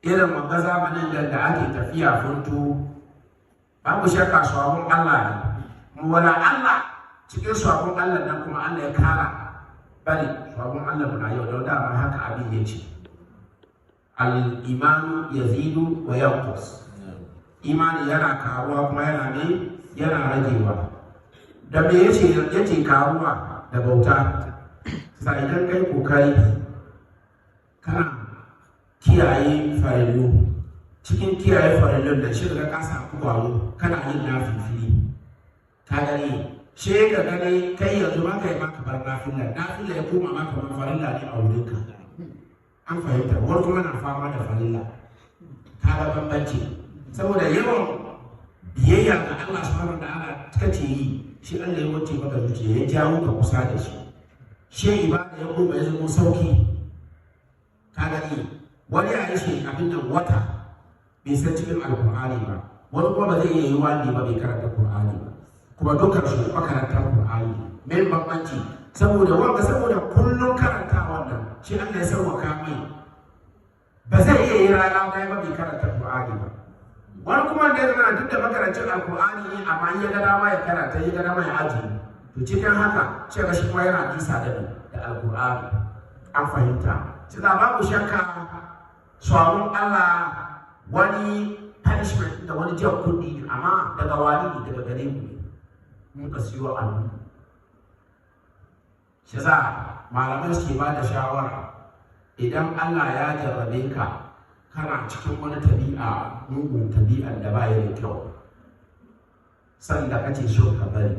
irin wanga zamanin da ake tafiya funtu babu shakka sabon Allah ne mu wala Allah cikin sabon Allah nan kuma Allah ya kara bari sabon Allah muna yau da dama haka abin yace al-imanu yazidu wa yanqus imani yana karuwa kuma yana ragewa da me yace karuwa da bauta sai idan kai kokari kana kiyaye farillu cikin kiyaye farillun da shi da ka samu kwaro kana yin nafili ka gani she ka gani kai yanzu ma kai maka bar nafila ya koma maka bar farilla ne a wurin ka an fahimta wani kuma na fama da farilla ka ga bambanci saboda yawan biyayya ga Allah subhanahu wa ta'ala kace yi shi Allah ya wuce maka zuciya ya jawo ka kusa da shi she ibada ya koma ya zama sauki ka gani wani ya yi shi abin nan wata bai san cikin alkur'ani ba wani kuma ba zai iya yi wani ba bai karanta qur'ani ba kuma dukkan su makarantar qur'ani mai bambanci saboda kullum karanta wannan shi Allah ya sauwaka mai ba zai iya yi rana ɗaya ba bai karanta qur'ani ba wani kuma da ya zama duk da makarancin alkur'ani ne amma ya ga dama ya karanta ya ga dama ya ajiye to cikin haka sai ga shi kuma yana nisa da alkur'ani an fahimta sai da babu shakka sabon Allah wani punishment da wani jan kuɗi amma daga wani ne daga gare mu mun ka siyo al'umma shi za malamai suke ba da shawara idan Allah ya jarrabe ka kana cikin wani tabi'a mugun tabi'ar da ba ya da kyau sanda kace so ka bari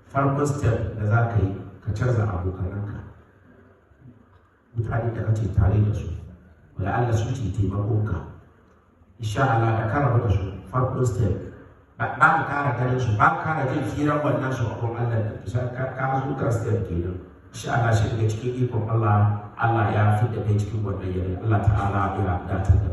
farko step da za ka yi ka canza abokananka mutane da kace tare da su wala Allah su ce taimakonka insha Allah da kara da su farko step ba ka kara ganin su ba ka kara jin firan wannan su akon Allah da kusa ka zo ka step kenan insha Allah shi daga cikin ikon Allah ya fi da kai cikin wannan yare Allah ta'ala ya dace da